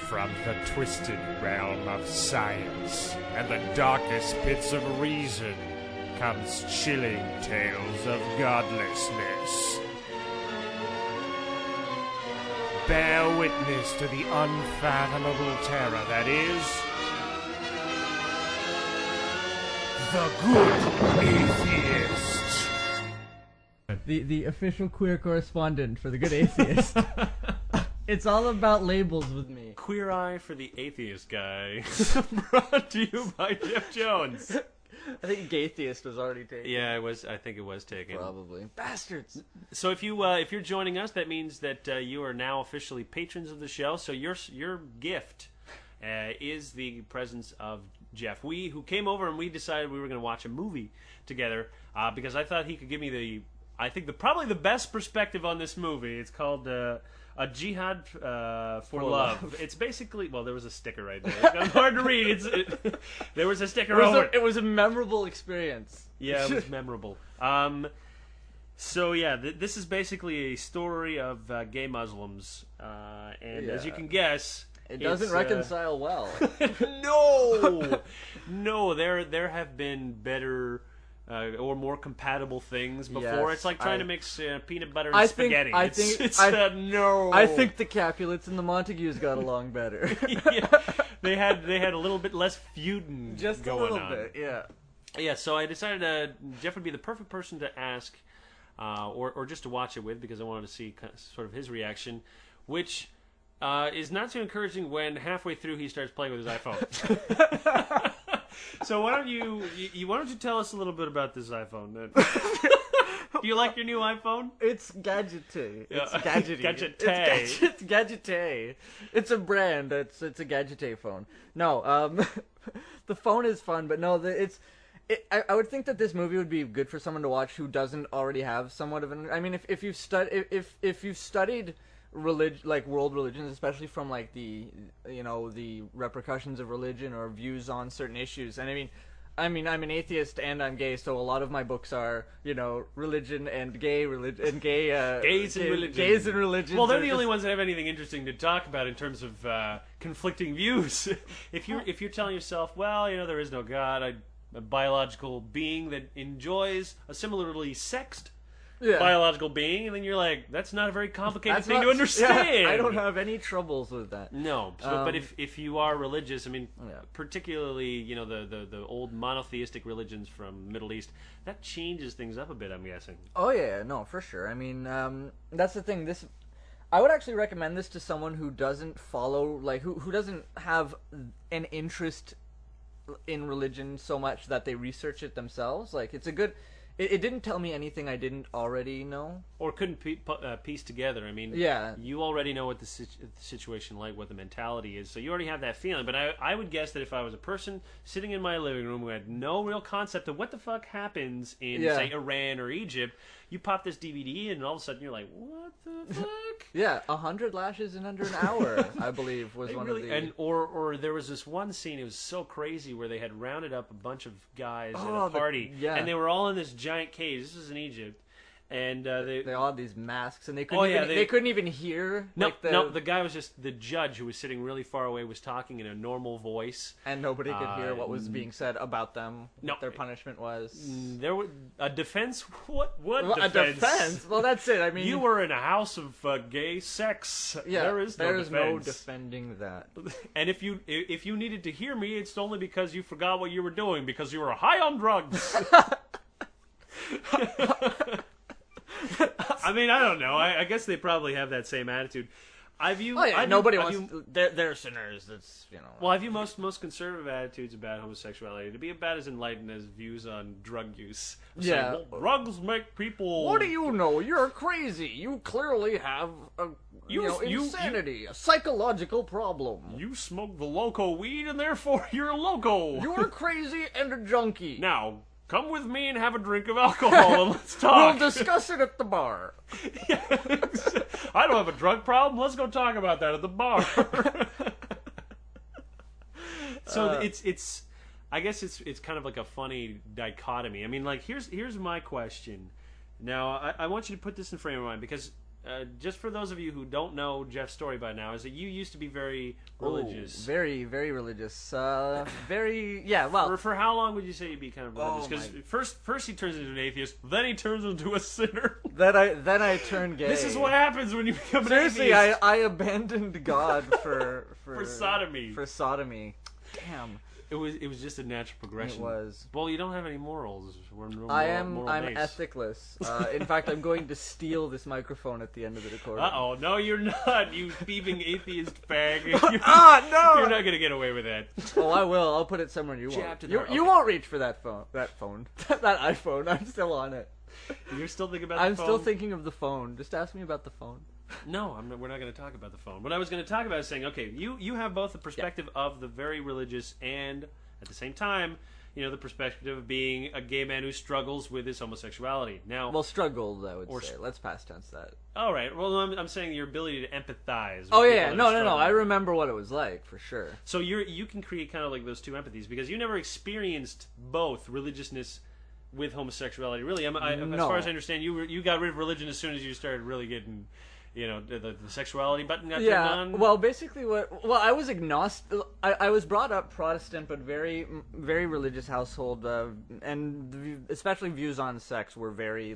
From the twisted realm of science and the darkest pits of reason comes chilling tales of godlessness. Bear witness to the unfathomable terror that is the Good Atheist. The official queer correspondent for the Good Atheist. It's all about labels with me. Queer Eye for the Atheist Guy. Brought to you by Jeff Jones. I think Gaytheist was already taken. Yeah, it was. I think it was taken. Probably. Bastards. So if you're joining us, that means that you are now officially patrons of the show. So your gift is the presence of Jeff. We who came over and we decided we were going to watch a movie together because I thought he could give me probably the best perspective on this movie. It's called A Jihad for Love. It's basically, well, there was a sticker right there. It's hard to read. There was a sticker over it. It was a memorable experience. Yeah, it was memorable. So yeah, this is basically a story of gay Muslims, and as you can guess, it doesn't reconcile well. No, there have been better or more compatible things before. Yes, it's like trying to mix peanut butter and spaghetti. I think the Capulets and the Montagues got along better. Yeah, they had a little bit less feuding Just going a little on. bit, yeah. Yeah, so I decided Jeff would be the perfect person to ask, or just to watch it with, because I wanted to see sort of his reaction, which is not too encouraging when halfway through he starts playing with his iPhone. So why don't you tell us a little bit about this iPhone then? Do you like your new iPhone? It's gadgety. It's gadgety. Gadgety. It's gadgety. It's a brand. It's a gadgety phone. No, the phone is fun, but no, I would think that this movie would be good for someone to watch who doesn't already have somewhat of an. I mean, if you've studied world religions, especially from like the repercussions of religion or views on certain issues. And I mean I'm an atheist and I'm gay, so a lot of my books are religion and gays and religion. Gays and religion. Well, they're the only ones that have anything interesting to talk about in terms of conflicting views. If you're telling yourself, well, there is no God, a biological being that enjoys a similarly sexed biological being, and then you're like, that's not a very complicated thing to understand. Yeah, I don't have any troubles with that. No, but if you are religious, I mean, particularly the old monotheistic religions from Middle East, that changes things up a bit, I'm guessing. Oh yeah, no, for sure. I mean, that's the thing. I would actually recommend this to someone who doesn't follow, who doesn't have an interest in religion so much that they research it themselves. Like, it's a good. It didn't tell me anything I didn't already know. Or couldn't piece together. I mean, you already know what the situation like, what the mentality is, so you already have that feeling. But I would guess that if I was a person sitting in my living room who had no real concept of what the fuck happens in, say, Iran or Egypt, you pop this DVD in and all of a sudden you're like, what the fuck? Yeah, 100 lashes in under an hour, I believe, was one of the... And, or there was this one scene, it was so crazy, where they had rounded up a bunch of guys at a party, and they were all in this giant cage. This was in Egypt. And they all had these masks, and they couldn't even hear. The guy was just the judge who was sitting really far away was talking in a normal voice, and nobody could hear what was being said about them. What their punishment was. There was a defense. What defense? A defense? Well, that's it. I mean, you were in a house of gay sex. Yeah, there is no defending that. And if you needed to hear me, it's only because you forgot what you were doing because you were high on drugs. I mean, I don't know. I guess they probably have that same attitude. Nobody wants. They're sinners. That's Well, have you most conservative attitudes about homosexuality to be about as enlightened as views on drug use? Yeah, saying, well, drugs make people. What do you know? You're crazy. You clearly have insanity, a psychological problem. You smoke the loco weed, and therefore you're a loco. You're crazy and a junkie. Now, come with me and have a drink of alcohol and let's talk. We'll discuss it at the bar. Yeah, I don't have a drug problem. Let's go talk about that at the bar. So it's I guess it's kind of like a funny dichotomy. I mean, like here's my question. Now I want you to put this in frame of mind because just for those of you who don't know Jeff's story by now, is that you used to be very religious. Oh, very, very religious. Very, yeah, well. For how long would you say you'd be kind of religious? Because first he turns into an atheist, then he turns into a sinner. Then I turn gay. This is what happens when you become an Seriously, atheist. I abandoned God for sodomy. For sodomy. Damn. It was just a natural progression. It was. Well, you don't have any morals. I'm I'm ethicless. In fact, I'm going to steal this microphone at the end of the recording. Uh-oh. No, you're not, you thieving atheist fag. No! You're not going to get away with that. Oh, I will. I'll put it somewhere you won't. You won't reach for that phone. That iPhone. I'm still on it. You're still thinking about the phone? I'm still thinking of the phone. Just ask me about the phone. No, we're not going to talk about the phone. What I was going to talk about is saying, okay, you have both the perspective of the very religious and, at the same time, the perspective of being a gay man who struggles with his homosexuality. Now, well, struggled, I would say. Let's past tense that. All right. Well, I'm saying your ability to empathize. With oh yeah, no. I remember what it was like for sure. So you can create kind of like those two empathies because you never experienced both religiousness with homosexuality. Really, no. As far as I understand, you got rid of religion as soon as you started really getting. The sexuality button got turned on? Well, basically I was agnostic. I was brought up Protestant, but very, very religious household, and especially views on sex were very,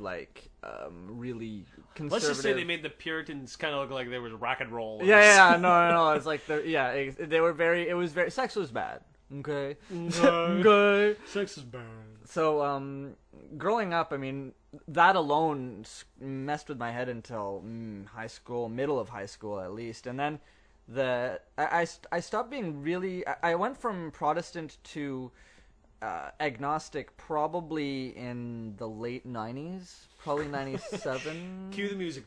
really conservative. Let's just say they made the Puritans kind of look like they were rock and roll. No, it's like, they were sex was bad. Okay. Okay. Sex is bad. So, growing up, I mean, that alone messed with my head until high school, middle of high school at least, and then I stopped being really. I went from Protestant to agnostic probably in the late 90s, probably 97. Cue the music.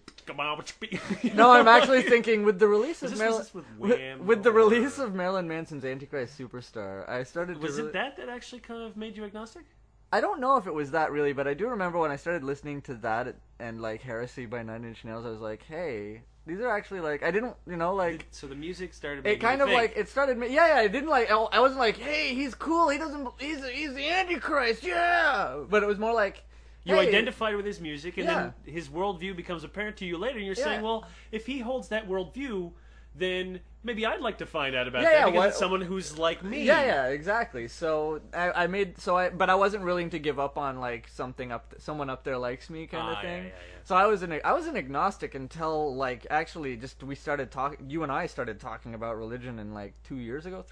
No, I'm actually thinking with the release of release of Marilyn Manson's Antichrist Superstar, I started. Was it that actually kind of made you agnostic? I don't know if it was that really, but I do remember when I started listening to that and Heresy by Nine Inch Nails, I was like, hey, these are actually I didn't, So the music started. It kind of it started. I didn't I wasn't like, hey, he's cool. He's the Antichrist, yeah. But it was more like. You identified with his music, and then his worldview becomes apparent to you later, and you're saying, well, if he holds that worldview, then maybe I'd like to find out about that because it's someone who's like me. Yeah, exactly. So but I wasn't willing to give up on someone up there likes me kind of thing. Yeah. So I was an agnostic until actually just we started talking. You and I started talking about religion in 3 years ago.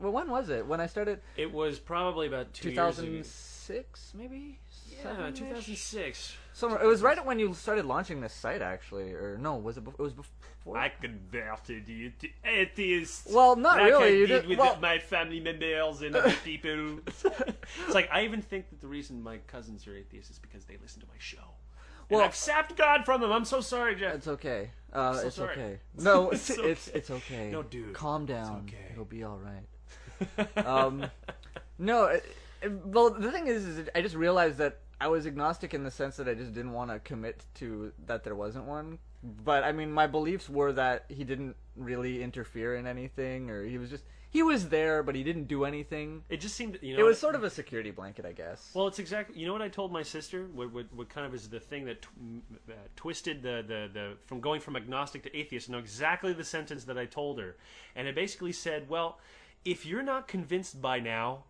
Well, when was it? When I started? It was probably about 2006, maybe. Yeah, 2006. So it was right when you started launching this site, actually, or no? Was it? It was before. I converted you to atheist. Well, not really. I did with my family members and other people. It's I even think that the reason my cousins are atheists is because they listen to my show. Well, and I've sapped God from them. I'm so sorry, Jeff. It's okay. It's sorry. okay. No, it's okay. No, dude. Calm down. It's okay. It'll be all right. No. Well, the thing is I just realized that I was agnostic in the sense that I just didn't want to commit to that there wasn't one. But I mean, my beliefs were that he didn't really interfere in anything, or he was there, but he didn't do anything. It just seemed, it was sort of a security blanket, I guess. Well, it's exactly. You know what I told my sister? What kind of is the thing that twisted the from going from agnostic to atheist? I know exactly the sentence that I told her, and it basically said, "Well, if you're not convinced by now."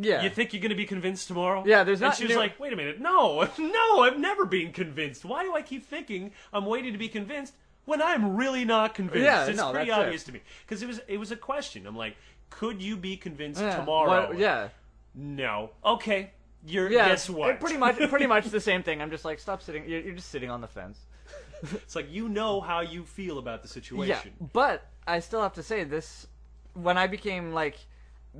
Yeah. You think you're going to be convinced tomorrow? Yeah, there's not... And she was like, wait a minute, no, I've never been convinced. Why do I keep thinking I'm waiting to be convinced when I'm really not convinced? Yeah, it's pretty obvious to me. Because it was a question. I'm like, could you be convinced tomorrow? No. Okay. Guess what? Pretty much the same thing. I'm just like, stop sitting. You're just sitting on the fence. It's like, you know how you feel about the situation. Yeah, but I still have to say this, when I became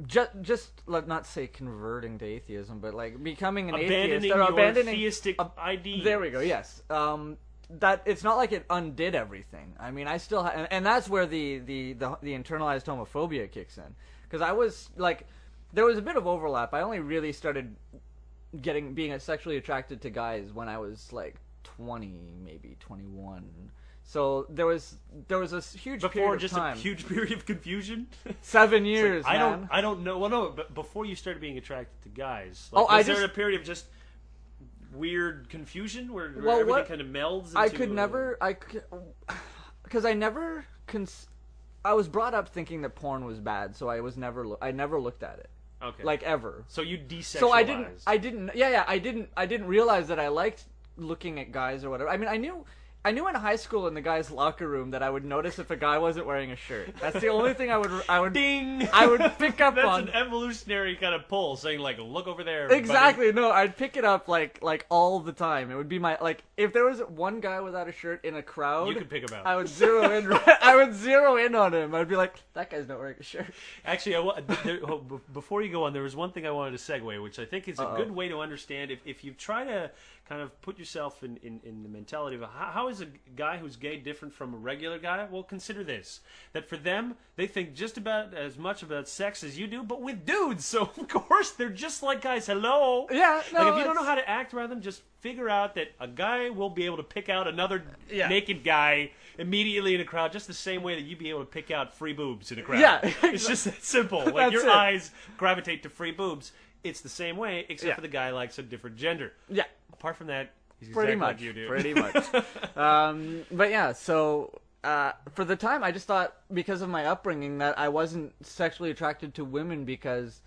just let not say converting to atheism, but becoming an atheist or abandoning theistic ideas. There we go. Yes, that it's not like it undid everything. I mean, I still and that's where the internalized homophobia kicks in, because I was there was a bit of overlap. I only really started being sexually attracted to guys when I was 20, maybe 21. So there was a huge period of time. A huge period of confusion. 7 years. I don't know. Well, no, but before you started being attracted to guys, was there a period of just weird confusion where Well, everything what- kind of melds. I into could never, because I never, I was brought up thinking that porn was bad, so I never looked at it, Okay. like ever. So you desexualized. So I didn't realize that I liked looking at guys or whatever. I mean, I knew in high school in the guys' locker room that I would notice if a guy wasn't wearing a shirt. That's the only thing I would Ding! I would pick up That's on. an evolutionary kind of pull, saying like, "Look over there." Everybody. Exactly. No, I'd pick it up like all the time. It would be my like if there was one guy without a shirt in a crowd, You could pick him out. I would zero in. I would zero in on him. I'd be like, that guy's not wearing a shirt. Actually, before you go on, there was one thing I wanted to segue, which I think is a good way to understand if you try to kind of put yourself in the mentality of how is a guy who's gay different from a regular guy? Well, consider this: that for them, they think just about as much about sex as you do, but with dudes. So of course they're just like guys. Hello. Yeah. No. Like if you don't know how to act around them, just figure out that a guy will be able to pick out another naked guy immediately in a crowd, just the same way that you'd be able to pick out free boobs in a crowd. Yeah, It's just that simple. Like That's your it. eyes gravitate to free boobs. It's the same way, except Yeah. for the guy likes a different gender. Yeah. Apart from that, he's Pretty exactly much. like you do. Pretty much. But yeah. So for the time, I just thought because of my upbringing that I wasn't sexually attracted to women because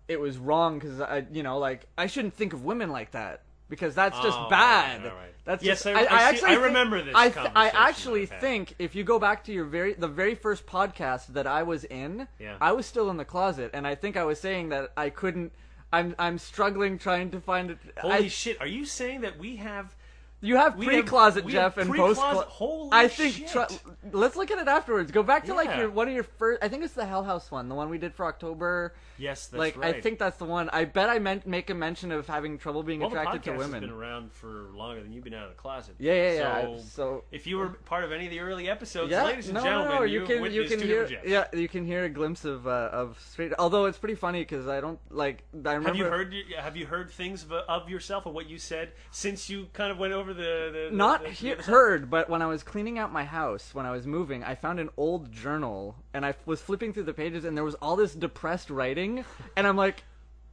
it was wrong. Because I shouldn't think of women like that. Because that's just Oh, bad. all right. That's Yes, just, I actually remember this I conversation actually I've had. think if you go back to the very first podcast that I was in, Yeah. I was still in the closet, and I think I was saying that I couldn't. I'm struggling trying to find it. Holy shit! Are you saying that we have? You have We pre-closet, have Jeff, and pre-closet- post-closet. Holy I think. shit. Let's look at it afterwards. Go back to like Yeah. one of your first. I think it's the Hell House one, the one we did for October. Yes, that's like right. I think that's the one. I bet I make a mention of having trouble being well, attracted the to podcast women. has been around for longer than you've been out of the closet. Yeah. So, So if you were part of any of the early episodes, yeah, ladies and no, gentlemen, you can witnessed two hear different Jeffs. you can hear a glimpse of straight. Although it's pretty funny because I don't like. I remember. Have you heard things of yourself or what you said since you kind of went over the Not the other side? heard, but when I was cleaning out my house, when I was moving, I found an old journal, and I was flipping through the pages, and there was all this depressed writing, and I'm like,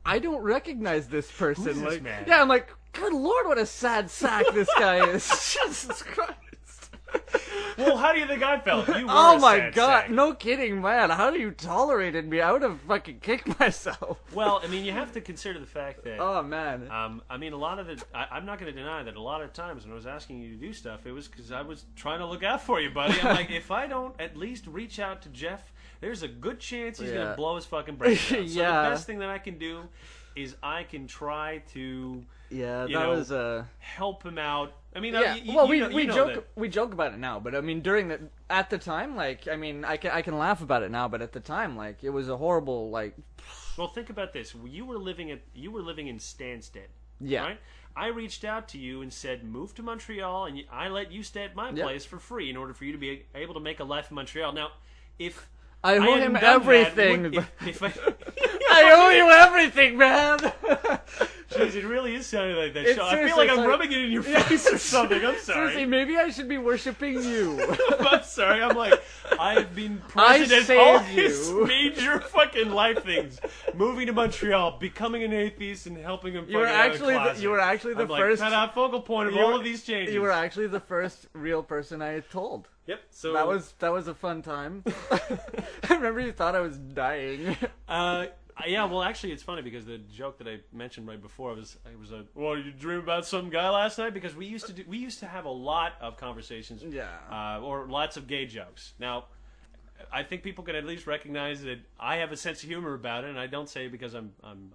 I don't recognize this person. Who's this like, man? yeah, I'm like, good lord, what a sad sack this guy is. Jesus Christ. Well, how do you think I felt? You were Oh a my sad god, sack. no kidding, man. How do you tolerated me? I would have fucking kicked myself. Well, I mean, you have to consider the fact that. Oh man. I mean, a lot of the. I'm not going to deny that a lot of times when I was asking you to do stuff, it was because I was trying to look out for you, buddy. I'm like, if I don't at least reach out to Jeff, there's a good chance he's going Yeah. to blow his fucking brains out. So Yeah. the best thing that I can do is I can try to Yeah, you that know, was help him out. I mean, yeah. you we know joke that. we joke about it now, but I mean at the time, like I mean I can laugh about it now, but at the time, like it was a horrible like Well, think about this. You were living in Stansted. Yeah. Right? I reached out to you and said, move to Montreal, and I let you stay at my Yeah. place for free in order for you to be able to make a life in Montreal. Now, if I owe hadn't him done that, everything. if I, I owe you everything, man. Jeez, it really is sounding like that. It's Show. I feel seriously, like it's I'm like- rubbing it in your face or something. I'm Seriously, sorry. maybe I should be worshiping you. I'm sorry. I'm like, I have been present I at all saved his you. major fucking life things. Moving to Montreal, becoming an atheist, and helping him. You were fucking out of the actually the I'm like, first. kind of focal point of you all were- of these changes. You were actually the first real person I had told. Yep. So That was a fun time. I remember you thought I was dying. Yeah, well, actually, it's funny because the joke that I mentioned right before was well, did you dream about some guy last night? Because we used to have a lot of conversations, Yeah. or lots of gay jokes. Now, I think people can at least recognize that I have a sense of humor about it, and I don't say it because I'm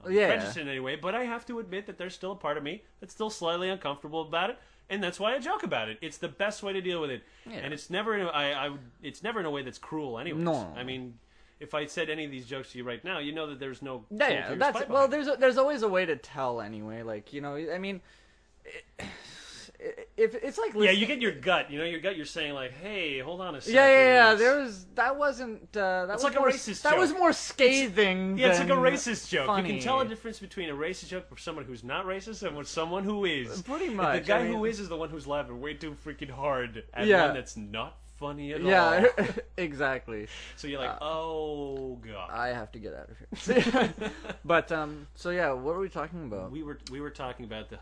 Yeah. prejudiced in any way, but I have to admit that there's still a part of me that's still slightly uncomfortable about it. And that's why I joke about it. It's the best way to deal with it, Yeah. and it's never it's never in a way that's cruel. Anyways, No. I mean, if I said any of these jokes to you right now, you know that there's no Yeah, cruelty or that's spite well. behind it. There's always a way to tell anyway. Like I mean, if it's like Yeah, you get your gut. You know, your gut. You're saying like, "Hey, hold on a second. Yeah. That wasn't. That It's was like a more, racist That joke. was more scathing. Yeah, it's like a than racist joke. Funny. You can tell a difference between a racist joke from someone who's not racist and with someone who is. Pretty And much. the guy I mean- who is the one who's laughing way too freaking hard at Yeah. one that's not funny at Yeah, all. exactly. So you're like, oh god. I have to get out of here. But so yeah, what are we talking about? We were talking about the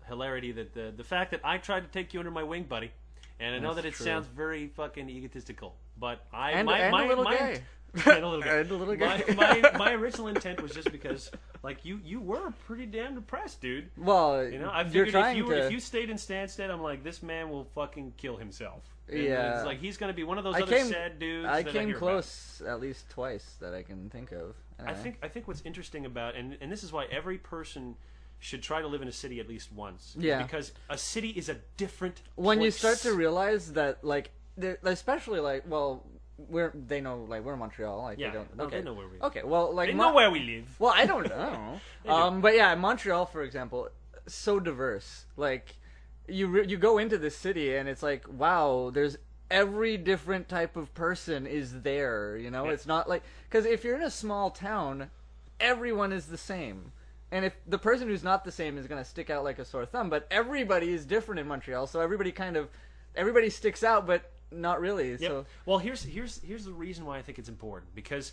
hilarity that the fact that I tried to take you under my wing, buddy, and I know that it sounds very fucking egotistical, but a little gay. And a little gay. And a little gay. My original intent was just because, like, you were pretty damn depressed, dude. Well, you know, I you're figured trying if you stayed in Stansted, I'm like, this man will fucking kill himself. And yeah, it's like he's gonna be one of those sad dudes. I came close at least twice that I can think of. Anyway. I think what's interesting about and this is why every person should try to live in a city at least once. Yeah, because a city is a different when place. you start to realize that, like, especially like, well, we're in Montreal. Like, yeah, they know where we live. Okay, well, like, they know where we live. Well, I don't know. But yeah, Montreal, for example, so diverse. Like, you go into this city and it's like, wow, there's every different type of person is there. You know, it's not like, because if you're in a small town, everyone is the same. And if the person who's not the same is going to stick out like a sore thumb, but everybody is different in Montreal, so everybody sticks out, but not really. Yep. So, well, here's the reason why I think it's important, because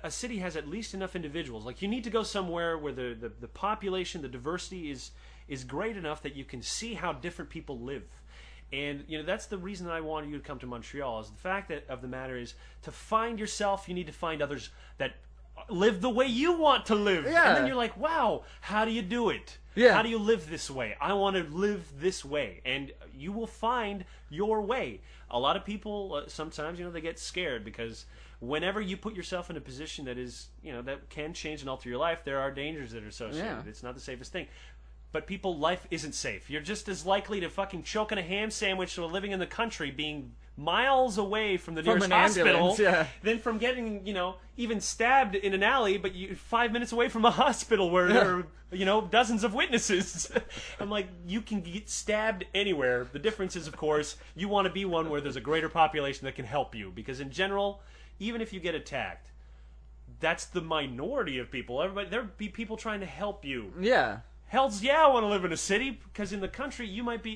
a city has at least enough individuals. Like, you need to go somewhere where the population, the diversity is great enough that you can see how different people live. And, you know, that's the reason that I wanted you to come to Montreal, is the fact of the matter is, to find yourself, you need to find others that live the way you want to live. Yeah. And then you're like, wow, how do you do it? Yeah. How do you live this way? I want to live this way. And you will find your way. A lot of people, sometimes, you know, they get scared because whenever you put yourself in a position that is, you know, that can change and alter your life, there are dangers that are associated. Yeah. It's not the safest thing. But people, life isn't safe. You're just as likely to fucking choke on a ham sandwich while living in the country, being miles away from the nearest hospital, than from getting, you know, even stabbed in an alley, but 5 minutes away from a hospital where there are, you know, dozens of witnesses. I'm like, you can get stabbed anywhere. The difference is, of course, you want to be one where there's a greater population that can help you. Because in general, even if you get attacked, that's the minority of people. There'll be people trying to help you. yeah. Hell's yeah, I want to live in a city, because in the country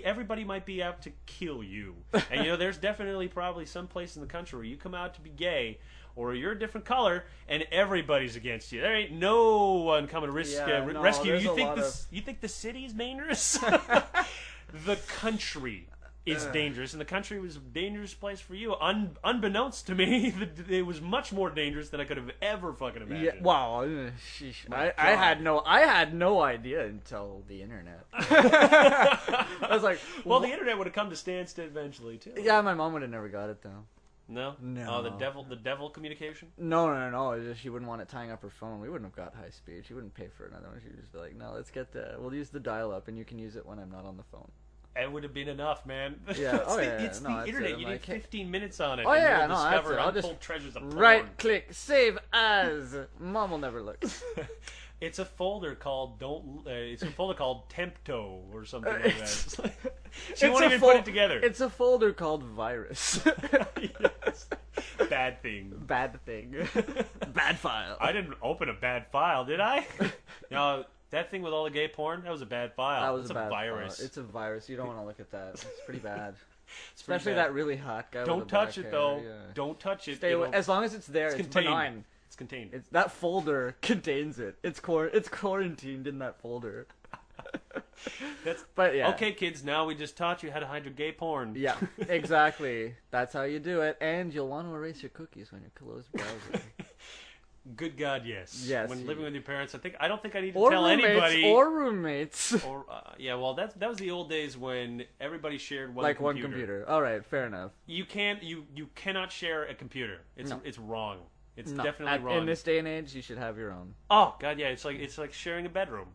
everybody might be out to kill you. And you know, there's definitely probably some place in the country where you come out to be gay or you're a different color and everybody's against you. There ain't no one coming to rescue you. You think the city's dangerous? The country is dangerous, and the country was a dangerous place for you. Unbeknownst to me, it was much more dangerous than I could have ever fucking imagined. Yeah, wow, sheesh. I had no idea until the internet. I was like, well, the internet would have come to Stansted eventually too. Yeah, my mom would have never got it though. No. Oh, the devil communication. No. It's just she wouldn't want it tying up her phone. We wouldn't have got high speed. She wouldn't pay for another one. She'd just be like, no, we'll use the dial up, and you can use it when I'm not on the phone. It would have been enough, man. Yeah, it's the internet. You need 15 minutes on it. Oh yeah, and you'll discover I'll untold treasures of porn. Right click, save as. Mom will never look. It's a folder called it's a folder called Tempto or something like that. She won't even put it together. It's a folder called virus. Yes. Bad thing. Bad thing. Bad file. I didn't open a bad file, did I? No. That thing with all the gay porn, that was a bad file. That was a bad virus. File. It's a virus. You don't want to look at that. It's pretty bad. pretty Especially bad. that really hot guy. Don't with the touch black it, hair. though. Yeah. Don't touch it. Stay away. As long as it's there, it's benign. It's contained. That folder contains it. It's quarantined in that folder. But yeah. Okay, kids. Now we just taught you how to hide your gay porn. Yeah, exactly. That's how you do it, and you'll want to erase your cookies when you close browsing. Good God, yes. Yes. When living with your parents, I don't think I need to tell anybody. Or roommates. Or yeah, well, that was the old days when everybody shared one computer. One computer. All right, fair enough. You cannot share a computer. It's wrong. It's definitely wrong. In this day and age, you should have your own. Oh God, yeah. It's like sharing a bedroom.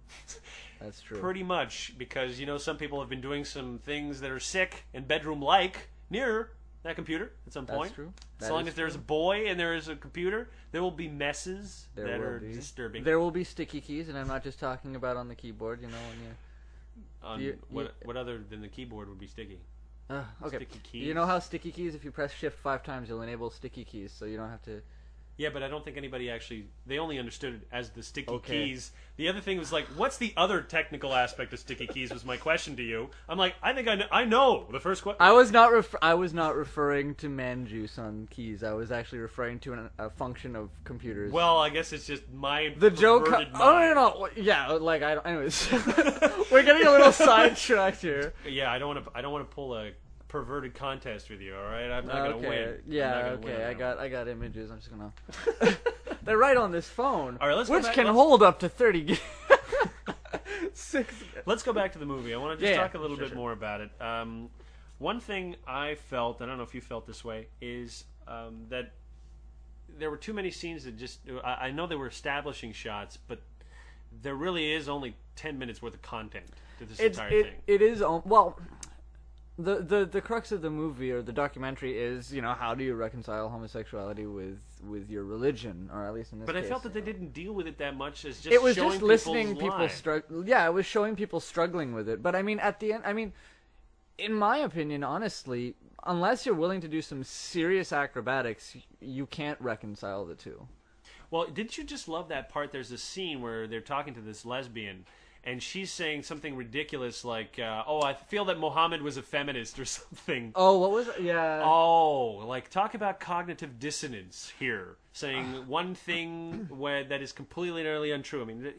That's true. Pretty much, because you know some people have been doing some things that are sick and bedroom-like near that computer at some point. That's true. As long as there's a boy and there is a computer, there will be messes that are disturbing. There will be sticky keys, and I'm not just talking about on the keyboard. You know, when what other than the keyboard would be sticky? Okay. Sticky keys. You know how sticky keys, if you press shift 5 times, you'll enable sticky keys, so you don't have to. Yeah, but I don't think anybody actually... They only understood it as the sticky Okay. keys. The other thing was like, what's the other technical aspect of sticky keys was my question to you. I'm like, I think I know the first question. I was not referring to man juice on keys. I was actually referring to a function of computers. Well, I guess it's just my the joke. perverted Oh mind. no. Yeah, like I don't. Anyways, we're getting a little sidetracked here. Yeah, I don't want to pull a perverted contest with you. All right, I'm not gonna win. Yeah. I'm not gonna win on I got images. I'm just gonna. They're right on this phone. All right, let's go which back- can let's- hold up to 30 gigs. 6. Let's go back to the movie. I want to just Yeah, talk a little sure, bit sure. more about it. One thing I felt, I don't know if you felt this way, is that there were too many scenes that just... I know they were establishing shots, but there really is only 10 minutes worth of content to this entire thing. It is well. The crux of the movie or the documentary is, how do you reconcile homosexuality with your religion, or at least in this But case. I felt that they didn't deal with it that much as just It was showing just listening people's people lives. struggle. Yeah, it was showing people struggling with it. But I mean, at the end, in my opinion, honestly, unless you're willing to do some serious acrobatics, you can't reconcile the two. Well, didn't you just love that part? There's a scene where they're talking to this lesbian, and she's saying something ridiculous like, oh, I feel that Muhammad was a feminist or something. Oh, what was it? Yeah. Oh, like, talk about cognitive dissonance here. Saying one thing that is completely and utterly untrue. I mean,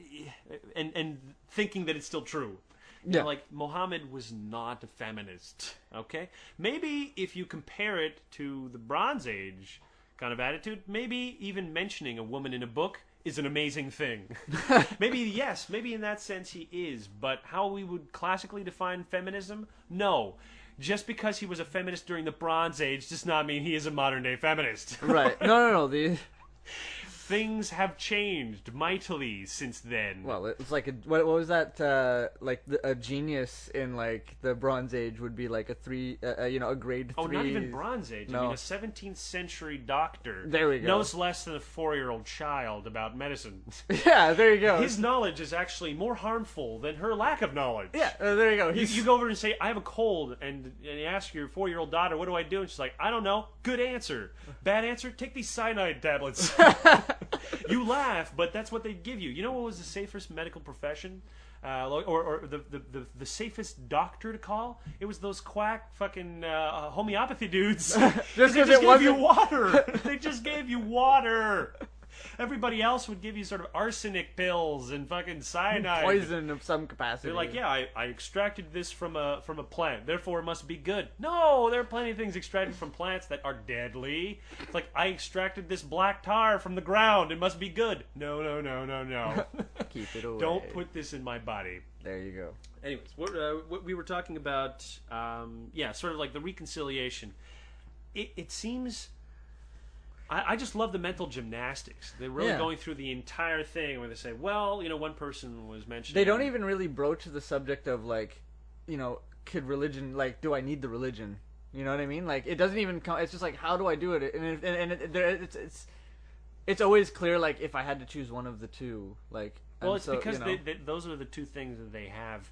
and thinking that it's still true. You know, like, Muhammad was not a feminist, okay? Maybe if you compare it to the Bronze Age kind of attitude, maybe even mentioning a woman in a book is an amazing thing. Maybe in that sense he is, but how we would classically define feminism? No. Just because he was a feminist during the Bronze Age does not mean he is a modern-day feminist. Right. No. Things have changed mightily since then. Well, it's like what was that? Like a genius in like the Bronze Age would be like a 3, a grade 3. Oh, not even Bronze Age. No. I mean, a 17th century doctor There we go. knows less than a 4-year-old child about medicine. Yeah, there you go. His knowledge is actually more harmful than her lack of knowledge. Yeah, there you go. You go over and say, I have a cold, and you ask your 4-year-old daughter, what do I do? And she's like, I don't know. Good answer. Bad answer? Take these cyanide tablets. You laugh, but that's what they give you. You know what was the safest medical profession? Or the safest doctor to call? It was those quack fucking homeopathy dudes. Just they 'cause just it gave you wasn't- water. They just gave you water. Everybody else would give you sort of arsenic pills and fucking cyanide. Poison of some capacity. They're like, yeah, I extracted this from a plant, therefore it must be good. No, there are plenty of things extracted from plants that are deadly. It's like, I extracted this black tar from the ground, it must be good. No. Keep it away. Don't put this in my body. There you go. Anyways, what we were talking about, sort of like the reconciliation. It seems... I just love the mental gymnastics. They're really going through the entire thing where they say, well, one person was mentioning... They don't even really broach the subject of, like, could religion, like, do I need the religion? You know what I mean? Like, it doesn't even come... It's just like, how do I do it? And it's always clear, like, if I had to choose one of the two, like... Well, it's because those are the two things that they have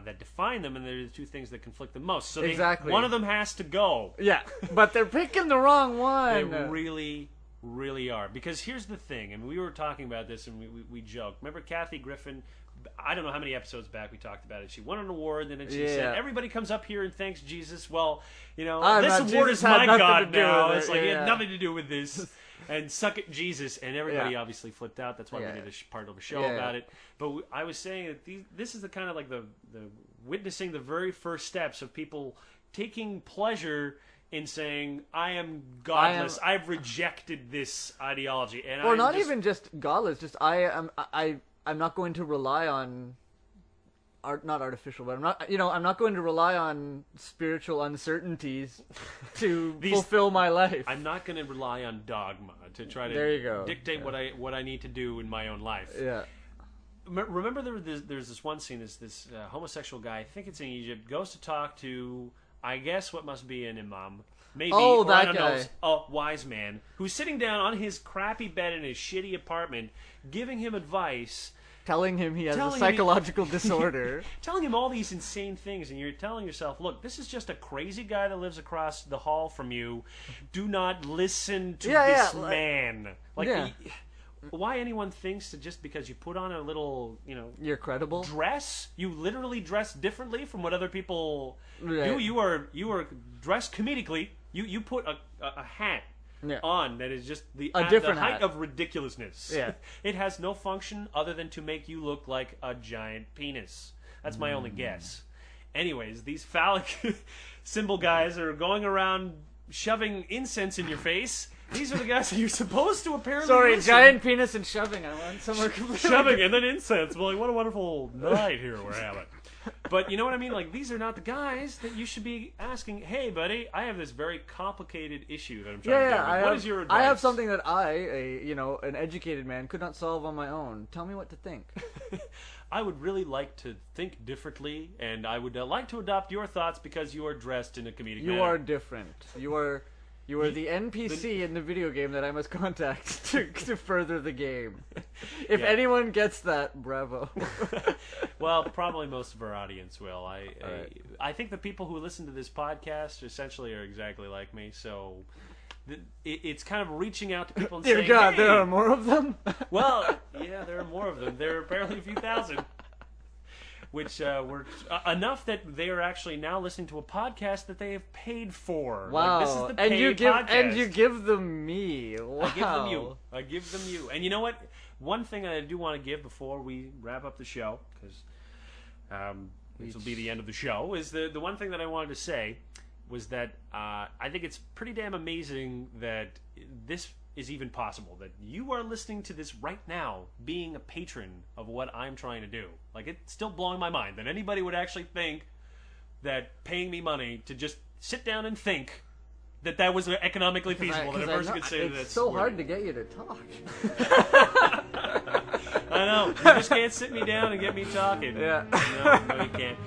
that define them, and they're the two things that conflict the most. So Exactly. one of them has to go. Yeah, but they're picking the wrong one. They really, really are. Because here's the thing, and we were talking about this, and we joked. Remember Kathy Griffin? I don't know how many episodes back we talked about it. She won an award, and then she said, everybody comes up here and thanks Jesus. Well, this award Jesus is had my nothing God to do now. with it. It's like, it Yeah. had nothing to do with this. And suck it, Jesus. And everybody Yeah. obviously flipped out. That's why we did a part of a show Yeah. about it. But I was saying that this is the kind of like the witnessing the very first steps of people taking pleasure in saying, I am godless. I've rejected this ideology. And or I'm not just, even just godless. Just I'm not going to rely on not artificial, but I'm not going to rely on spiritual uncertainties to fulfill my life. I'm not going to rely on dogma to try There you to go. dictate what I need to do in my own life. Yeah. Remember there's this one scene, this homosexual guy, I think it's in Egypt, goes to talk to, I guess, what must be an imam. Maybe, Oh, or that I don't know, guy. a wise man, who's sitting down on his crappy bed in his shitty apartment, giving him advice telling him he has a Telling him psychological disorder. telling him all these insane things, and you're telling yourself, look, this is just a crazy guy that lives across the hall from you. Do not listen to this man. Why anyone thinks that just because you put on a little, you're credible dress, you literally dress differently from what other people Right. do. You are dressed comedically. You put a hat on that is just the different height hat. of ridiculousness. Yeah. It has no function other than to make you look like a giant penis. That's my only guess. Anyways, these phallic symbol guys are going around shoving incense in your face. These are the guys that you're supposed to apparently Sorry, listen. giant penis and shoving. I went somewhere completely Shoving and then incense. Well, what a wonderful night here we're having. But you know what I mean? Like, these are not the guys that you should be asking, hey, buddy, I have this very complicated issue that I'm trying to deal with. What is your advice? I have something that an educated man, could not solve on my own. Tell me what to think. I would really like to think differently, and I would like to adopt your thoughts because you are dressed in a comedic manner. You are different. You are the NPC in the video game that I must contact to further the game. If anyone gets that, bravo. Well, probably most of our audience will. I think the people who listen to this podcast essentially are exactly like me, so it's kind of reaching out to people and Dear saying, God, hey, there are more of them? well, yeah, there are more of them. There are apparently a few thousand. Which were enough that they are actually now listening to a podcast that they have paid for. Wow! Like, this is the paid podcast. And you give them me. Wow! I give them you. And you know what? One thing that I do want to give before we wrap up the show, because this will be the end of the show, is the one thing that I wanted to say was that I think it's pretty damn amazing that this is even possible, that you are listening to this right now being a patron of what I'm trying to do. Like, it's still blowing my mind that anybody would actually think that paying me money to just sit down and think that was economically feasible, that a person could say that. It's so hard to get you to talk. I know. You just can't sit me down and get me talking. Yeah. No, you can't.